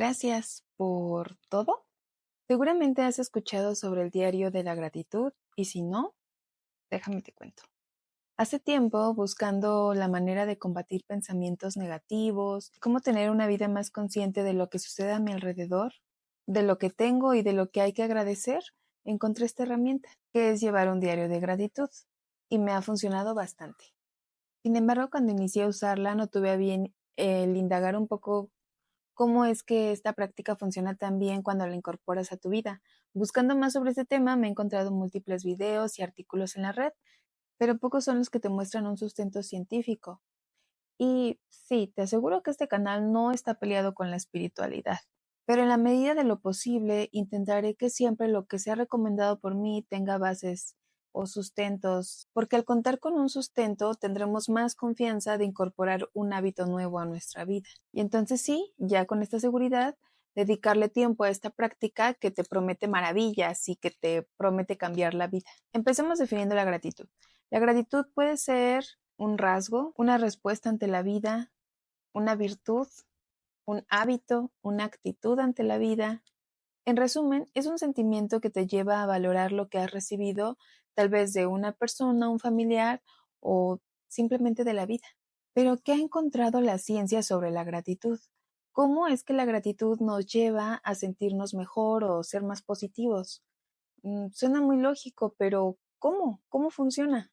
Gracias por todo. Seguramente has escuchado sobre el diario de la gratitud y si no, déjame te cuento. Hace tiempo, buscando la manera de combatir pensamientos negativos, cómo tener una vida más consciente de lo que sucede a mi alrededor, de lo que tengo y de lo que hay que agradecer, encontré esta herramienta, que es llevar un diario de gratitud, y me ha funcionado bastante. Sin embargo, cuando inicié a usarla, no tuve a bien el indagar un poco cómo es que esta práctica funciona tan bien cuando la incorporas a tu vida. Buscando más sobre este tema, me he encontrado múltiples videos y artículos en la red, pero pocos son los que te muestran un sustento científico. Y sí, te aseguro que este canal no está peleado con la espiritualidad, pero en la medida de lo posible intentaré que siempre lo que sea recomendado por mí tenga bases o sustentos, porque al contar con un sustento tendremos más confianza de incorporar un hábito nuevo a nuestra vida. Y entonces sí, ya con esta seguridad, dedicarle tiempo a esta práctica que te promete maravillas y que te promete cambiar la vida. Empecemos definiendo la gratitud. La gratitud puede ser un rasgo, una respuesta ante la vida, una virtud, un hábito, una actitud ante la vida. En resumen, es un sentimiento que te lleva a valorar lo que has recibido, tal vez de una persona, un familiar o simplemente de la vida. Pero, ¿qué ha encontrado la ciencia sobre la gratitud? ¿Cómo es que la gratitud nos lleva a sentirnos mejor o ser más positivos? Suena muy lógico, pero ¿cómo? ¿Cómo funciona?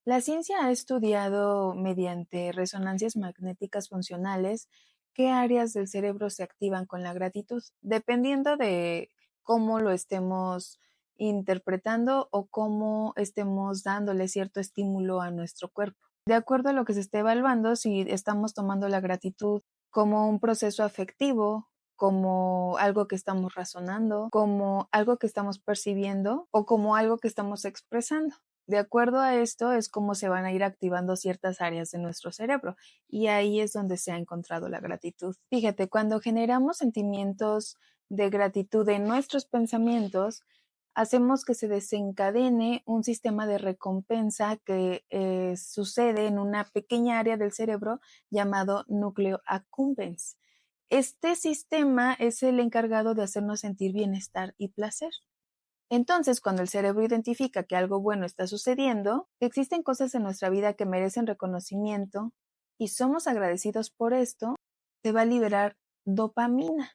La ciencia ha estudiado mediante resonancias magnéticas funcionales qué áreas del cerebro se activan con la gratitud, dependiendo de cómo lo estemos interpretando o cómo estemos dándole cierto estímulo a nuestro cuerpo. De acuerdo a lo que se esté evaluando, si estamos tomando la gratitud como un proceso afectivo, como algo que estamos razonando, como algo que estamos percibiendo o como algo que estamos expresando. De acuerdo a esto es como se van a ir activando ciertas áreas de nuestro cerebro y ahí es donde se ha encontrado la gratitud. Fíjate, cuando generamos sentimientos de gratitud en nuestros pensamientos, hacemos que se desencadene un sistema de recompensa que sucede en una pequeña área del cerebro llamado núcleo accumbens. Este sistema es el encargado de hacernos sentir bienestar y placer. Entonces, cuando el cerebro identifica que algo bueno está sucediendo, que existen cosas en nuestra vida que merecen reconocimiento y somos agradecidos por esto, se va a liberar dopamina,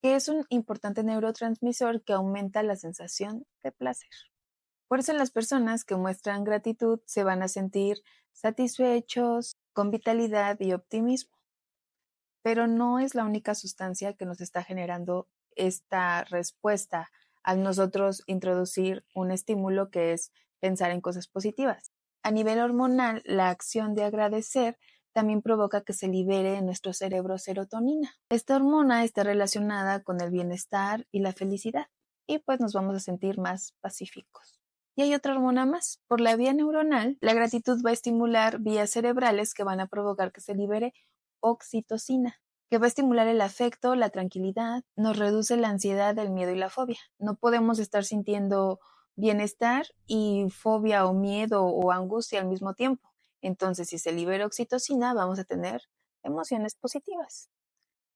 que es un importante neurotransmisor que aumenta la sensación de placer. Por eso las personas que muestran gratitud se van a sentir satisfechos, con vitalidad y optimismo. Pero no es la única sustancia que nos está generando esta respuesta al nosotros introducir un estímulo que es pensar en cosas positivas. A nivel hormonal, la acción de agradecer también provoca que se libere en nuestro cerebro serotonina. Esta hormona está relacionada con el bienestar y la felicidad y pues nos vamos a sentir más pacíficos. Y hay otra hormona más. Por la vía neuronal, la gratitud va a estimular vías cerebrales que van a provocar que se libere oxitocina, que va a estimular el afecto, la tranquilidad, nos reduce la ansiedad, el miedo y la fobia. No podemos estar sintiendo bienestar y fobia o miedo o angustia al mismo tiempo. Entonces, si se libera oxitocina, vamos a tener emociones positivas.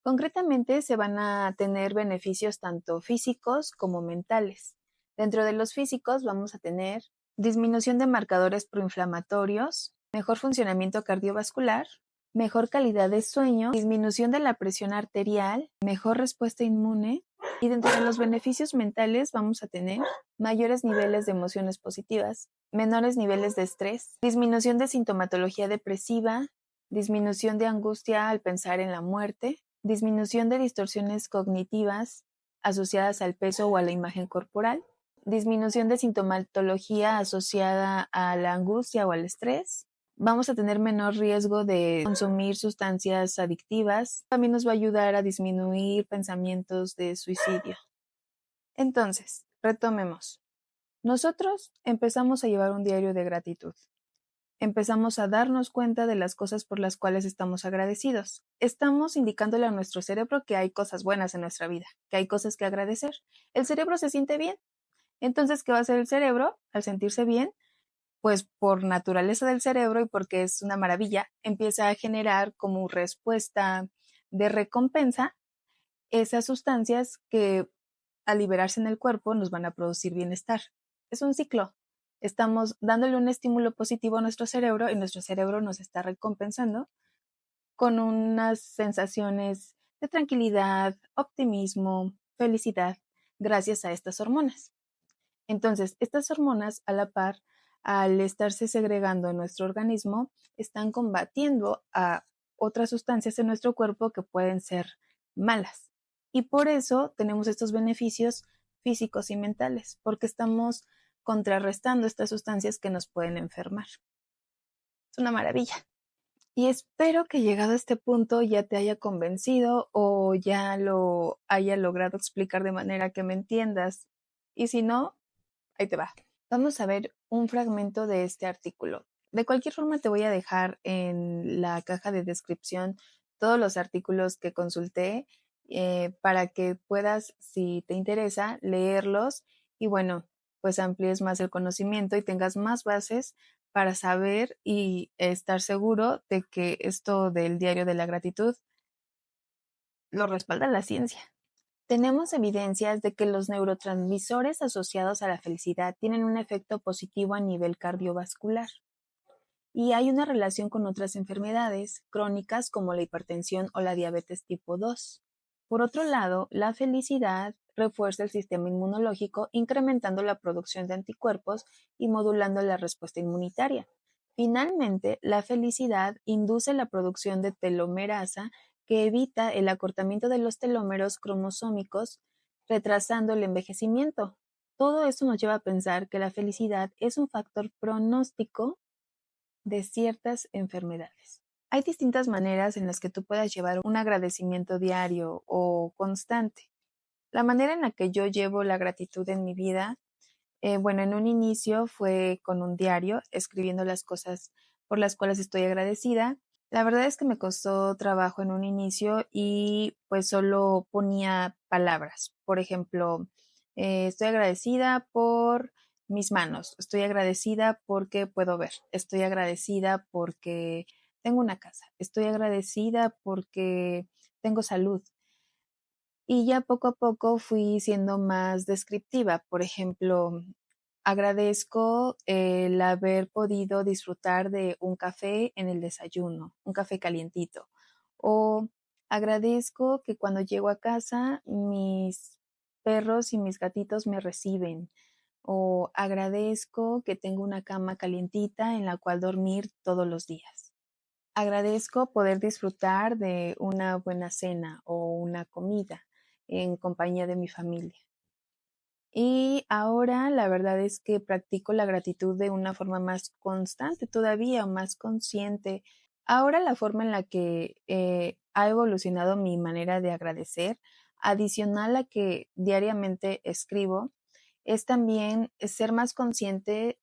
Concretamente, se van a tener beneficios tanto físicos como mentales. Dentro de los físicos vamos a tener disminución de marcadores proinflamatorios, mejor funcionamiento cardiovascular, mejor calidad de sueño, disminución de la presión arterial, mejor respuesta inmune y dentro de los beneficios mentales vamos a tener mayores niveles de emociones positivas, menores niveles de estrés, disminución de sintomatología depresiva, disminución de angustia al pensar en la muerte, disminución de distorsiones cognitivas asociadas al peso o a la imagen corporal, disminución de sintomatología asociada a la angustia o al estrés. Vamos a tener menor riesgo de consumir sustancias adictivas. También nos va a ayudar a disminuir pensamientos de suicidio. Entonces, retomemos. Nosotros empezamos a llevar un diario de gratitud. Empezamos a darnos cuenta de las cosas por las cuales estamos agradecidos. Estamos indicándole a nuestro cerebro que hay cosas buenas en nuestra vida, que hay cosas que agradecer. El cerebro se siente bien. Entonces, ¿qué va a hacer el cerebro al sentirse bien? Pues por naturaleza del cerebro y porque es una maravilla, empieza a generar como respuesta de recompensa esas sustancias que al liberarse en el cuerpo nos van a producir bienestar. Es un ciclo. Estamos dándole un estímulo positivo a nuestro cerebro y nuestro cerebro nos está recompensando con unas sensaciones de tranquilidad, optimismo, felicidad, gracias a estas hormonas. Entonces, estas hormonas, a la par, al estarse segregando en nuestro organismo, están combatiendo a otras sustancias en nuestro cuerpo que pueden ser malas. Y por eso tenemos estos beneficios físicos y mentales, porque estamos contrarrestando estas sustancias que nos pueden enfermar. Es una maravilla. Y espero que llegado a este punto ya te haya convencido o ya lo haya logrado explicar de manera que me entiendas. Y si no, ahí te va. Vamos a ver un fragmento de este artículo. De cualquier forma, te voy a dejar en la caja de descripción todos los artículos que consulté para que puedas, si te interesa, leerlos y bueno, pues amplíes más el conocimiento y tengas más bases para saber y estar seguro de que esto del diario de la gratitud lo respalda la ciencia. Tenemos evidencias de que los neurotransmisores asociados a la felicidad tienen un efecto positivo a nivel cardiovascular y hay una relación con otras enfermedades crónicas como la hipertensión o la diabetes tipo 2. Por otro lado, la felicidad refuerza el sistema inmunológico, incrementando la producción de anticuerpos y modulando la respuesta inmunitaria. Finalmente, la felicidad induce la producción de telomerasa que evita el acortamiento de los telómeros cromosómicos, retrasando el envejecimiento. Todo esto nos lleva a pensar que la felicidad es un factor pronóstico de ciertas enfermedades. Hay distintas maneras en las que tú puedas llevar un agradecimiento diario o constante. La manera en la que yo llevo la gratitud en mi vida, bueno, en un inicio fue con un diario, escribiendo las cosas por las cuales estoy agradecida. La verdad es que me costó trabajo en un inicio y pues solo ponía palabras. Por ejemplo, estoy agradecida por mis manos, estoy agradecida porque puedo ver, estoy agradecida porque tengo una casa, estoy agradecida porque tengo salud. Y ya poco a poco fui siendo más descriptiva. Por ejemplo, agradezco el haber podido disfrutar de un café en el desayuno, un café calientito. O agradezco que cuando llego a casa mis perros y mis gatitos me reciben. O agradezco que tengo una cama calientita en la cual dormir todos los días. Agradezco poder disfrutar de una buena cena o una comida en compañía de mi familia. Y ahora la verdad es que practico la gratitud de una forma más constante todavía, más consciente. Ahora la forma en la que ha evolucionado mi manera de agradecer, adicional a que diariamente escribo, es también ser más consciente,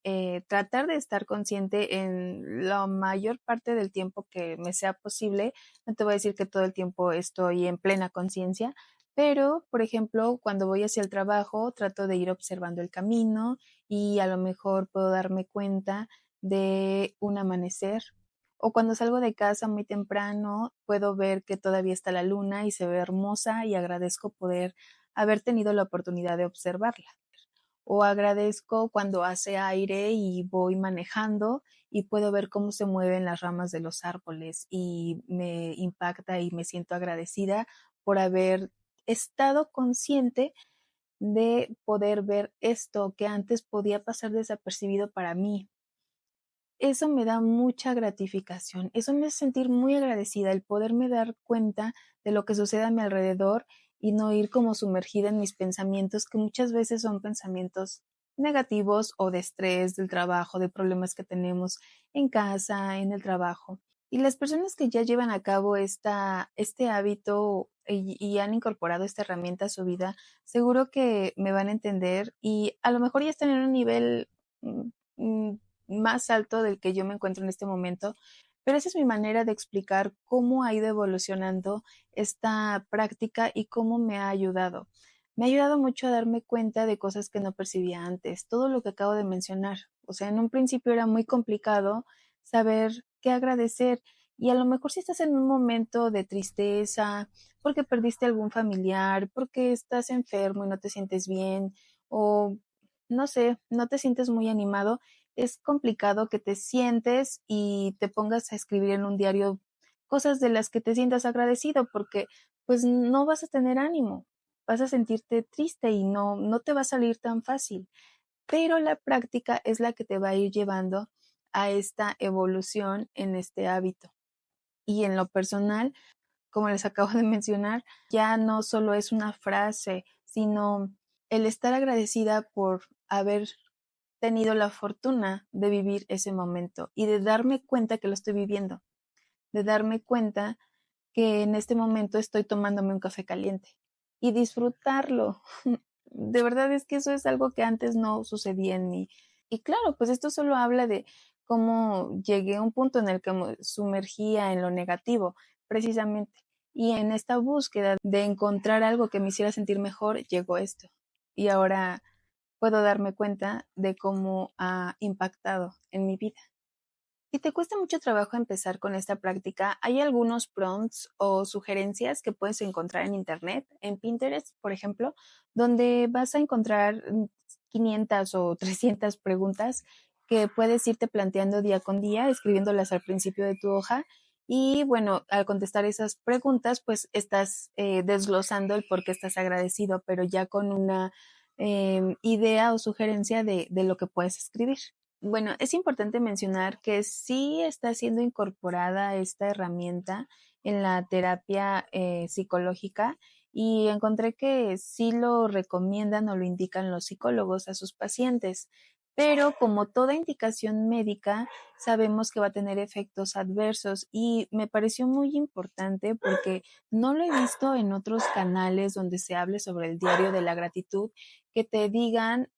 tratar de estar consciente en la mayor parte del tiempo que me sea posible. No te voy a decir que todo el tiempo estoy en plena conciencia, pero, por ejemplo, cuando voy hacia el trabajo, trato de ir observando el camino y a lo mejor puedo darme cuenta de un amanecer. O cuando salgo de casa muy temprano, puedo ver que todavía está la luna y se ve hermosa y agradezco poder haber tenido la oportunidad de observarla. O agradezco cuando hace aire y voy manejando y puedo ver cómo se mueven las ramas de los árboles y me impacta y me siento agradecida por haber estado consciente de poder ver esto que antes podía pasar desapercibido para mí. Eso me da mucha gratificación, eso me hace sentir muy agradecida, el poderme dar cuenta de lo que sucede a mi alrededor y no ir como sumergida en mis pensamientos, que muchas veces son pensamientos negativos o de estrés del trabajo, de problemas que tenemos en casa, en el trabajo. Y las personas que ya llevan a cabo este hábito y han incorporado esta herramienta a su vida, seguro que me van a entender y a lo mejor ya están en un nivel mm, mm, más alto del que yo me encuentro en este momento, pero esa es mi manera de explicar cómo ha ido evolucionando esta práctica y cómo me ha ayudado. Me ha ayudado mucho a darme cuenta de cosas que no percibía antes, todo lo que acabo de mencionar. O sea, en un principio era muy complicado saber qué agradecer Y a lo mejor si estás en un momento de tristeza, porque perdiste algún familiar, porque estás enfermo y no te sientes bien, o no sé, no te sientes muy animado, es complicado que te sientes y te pongas a escribir en un diario cosas de las que te sientas agradecido, porque pues no vas a tener ánimo, vas a sentirte triste y no te va a salir tan fácil. Pero la práctica es la que te va a ir llevando a esta evolución en este hábito. Y en lo personal, como les acabo de mencionar, ya no solo es una frase, sino el estar agradecida por haber tenido la fortuna de vivir ese momento y de darme cuenta que lo estoy viviendo, de darme cuenta que en este momento estoy tomándome un café caliente y disfrutarlo. De verdad es que eso es algo que antes no sucedía en mí. Y claro, pues esto solo habla de cómo llegué a un punto en el que me sumergía en lo negativo, precisamente. Y en esta búsqueda de encontrar algo que me hiciera sentir mejor, llegó esto. Y ahora puedo darme cuenta de cómo ha impactado en mi vida. Si te cuesta mucho trabajo empezar con esta práctica, hay algunos prompts o sugerencias que puedes encontrar en Internet, en Pinterest, por ejemplo, donde vas a encontrar 500 o 300 preguntas que puedes irte planteando día con día, escribiéndolas al principio de tu hoja. Y bueno, al contestar esas preguntas, pues estás desglosando el por qué estás agradecido, pero ya con una idea o sugerencia de lo que puedes escribir. Bueno, es importante mencionar que sí está siendo incorporada esta herramienta en la terapia psicológica y encontré que sí lo recomiendan o lo indican los psicólogos a sus pacientes, pero como toda indicación médica, sabemos que va a tener efectos adversos y me pareció muy importante porque no lo he visto en otros canales donde se hable sobre el diario de la gratitud, que te digan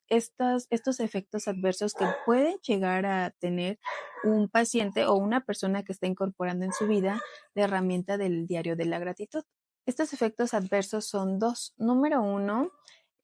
estos efectos adversos que pueden llegar a tener un paciente o una persona que está incorporando en su vida la herramienta del diario de la gratitud. Estos efectos adversos son dos. Número uno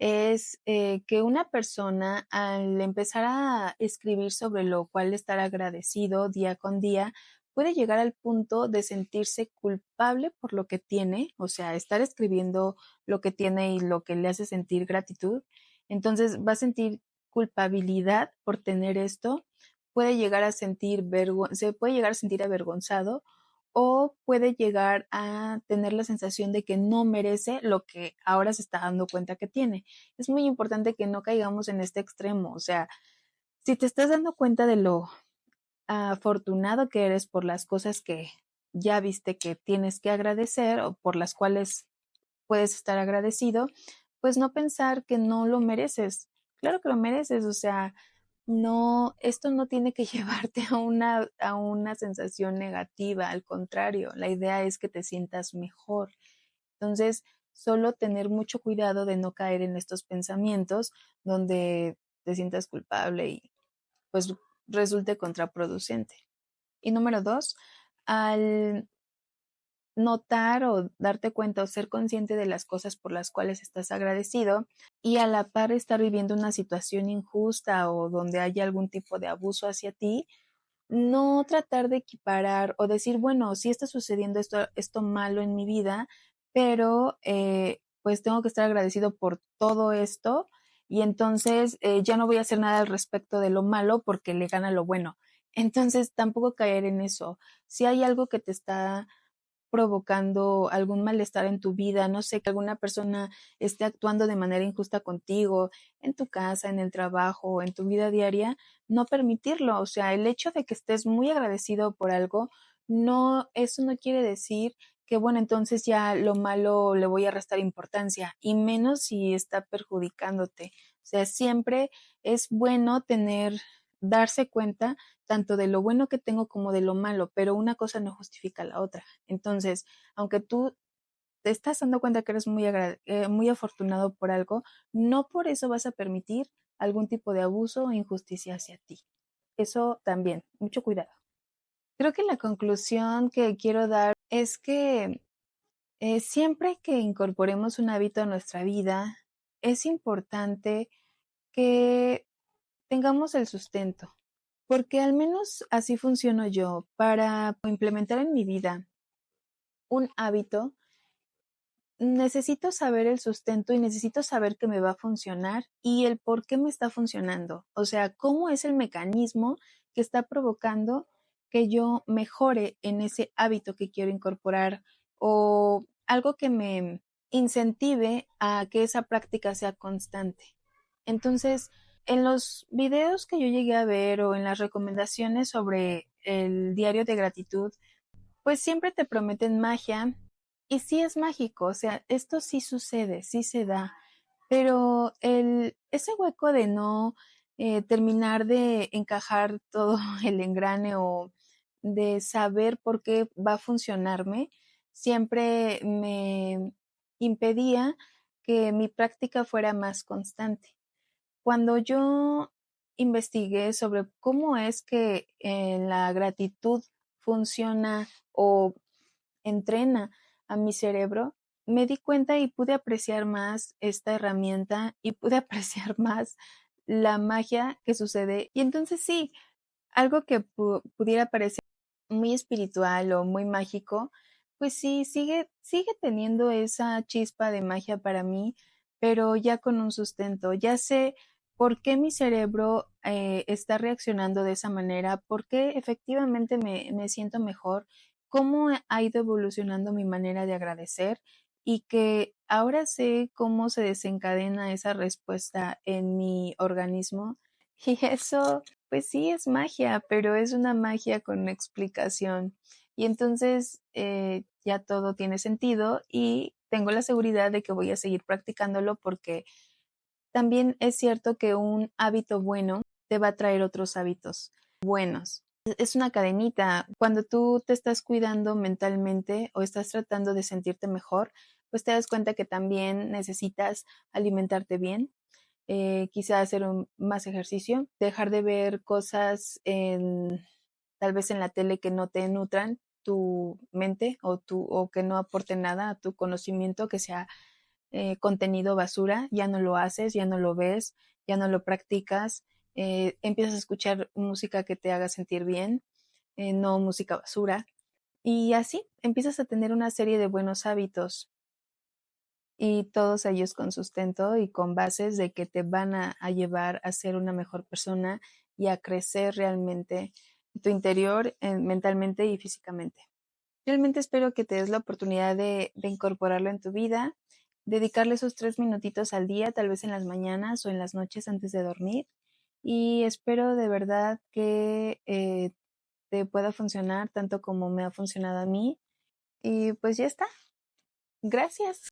es que una persona al empezar a escribir sobre lo cual estar agradecido día con día, puede llegar al punto de sentirse culpable por lo que tiene, o sea, estar escribiendo lo que tiene y lo que le hace sentir gratitud. Entonces va a sentir culpabilidad por tener esto, puede llegar a sentir se puede llegar a sentir avergonzado o puede llegar a tener la sensación de que no merece lo que ahora se está dando cuenta que tiene. Es muy importante que no caigamos en este extremo, o sea, si te estás dando cuenta de lo afortunado que eres por las cosas que ya viste que tienes que agradecer o por las cuales puedes estar agradecido, pues no pensar que no lo mereces. Claro que lo mereces, o sea, no, esto no tiene que llevarte a una sensación negativa, al contrario, la idea es que te sientas mejor. Entonces, solo tener mucho cuidado de no caer en estos pensamientos donde te sientas culpable y pues resulte contraproducente. Y número dos, al notar o darte cuenta o ser consciente de las cosas por las cuales estás agradecido y a la par estar viviendo una situación injusta o donde haya algún tipo de abuso hacia ti, no tratar de equiparar o decir, bueno, sí está sucediendo esto malo en mi vida, pero pues tengo que estar agradecido por todo esto y entonces ya no voy a hacer nada al respecto de lo malo porque le gana lo bueno. Entonces tampoco caer en eso. Si hay algo que te está provocando algún malestar en tu vida, no sé, que alguna persona esté actuando de manera injusta contigo, en tu casa, en el trabajo, en tu vida diaria, no permitirlo. O sea, el hecho de que estés muy agradecido por algo, no, eso no quiere decir que, bueno, entonces ya lo malo le voy a restar importancia, y menos si está perjudicándote. O sea, siempre es bueno darse cuenta tanto de lo bueno que tengo como de lo malo, pero una cosa no justifica la otra. Entonces, aunque tú te estás dando cuenta que eres muy afortunado por algo, no por eso vas a permitir algún tipo de abuso o injusticia hacia ti. Eso también, mucho cuidado. Creo que la conclusión que quiero dar es que siempre que incorporemos un hábito a nuestra vida, es importante que tengamos el sustento. porque al menos así funciono yo. Para implementar en mi vida un hábito, necesito saber el sustento y necesito saber que me va a funcionar y el por qué me está funcionando. O sea, cómo es el mecanismo que está provocando que yo mejore en ese hábito que quiero incorporar o algo que me incentive a que esa práctica sea constante. Entonces, en los videos que yo llegué a ver o en las recomendaciones sobre el diario de gratitud, pues siempre te prometen magia y sí es mágico, o sea, esto sí sucede, sí se da, pero ese hueco de no terminar de encajar todo el engrane o de saber por qué va a funcionarme, siempre me impedía que mi práctica fuera más constante. Cuando yo investigué sobre cómo es que la gratitud funciona o entrena a mi cerebro, me di cuenta y pude apreciar más esta herramienta y pude apreciar más la magia que sucede. Y entonces sí, algo que pudiera parecer muy espiritual o muy mágico, pues sí, sigue teniendo esa chispa de magia para mí, pero ya con un sustento. Ya sé por qué mi cerebro está reaccionando de esa manera, por qué efectivamente me siento mejor, cómo ha ido evolucionando mi manera de agradecer y que ahora sé cómo se desencadena esa respuesta en mi organismo. Y eso pues sí, es magia, pero es una magia con explicación. Y entonces ya todo tiene sentido y tengo la seguridad de que voy a seguir practicándolo porque también es cierto que un hábito bueno te va a traer otros hábitos buenos. Es una cadenita. Cuando tú te estás cuidando mentalmente o estás tratando de sentirte mejor, pues te das cuenta que también necesitas alimentarte bien, quizá hacer más ejercicio, dejar de ver cosas tal vez en la tele que no te nutran tu mente o que no aporten nada a tu conocimiento, que sea contenido basura, ya no lo haces, ya no lo ves, ya no lo practicas, empiezas a escuchar música que te haga sentir bien, no música basura, y así empiezas a tener una serie de buenos hábitos y todos ellos con sustento y con bases de que te van a llevar a ser una mejor persona y a crecer realmente en tu interior, mentalmente y físicamente. Realmente espero que te des la oportunidad de incorporarlo en tu vida, dedicarle esos 3 minutitos al día, tal vez en las mañanas o en las noches antes de dormir. Y espero de verdad que te pueda funcionar tanto como me ha funcionado a mí. Y pues ya está. Gracias.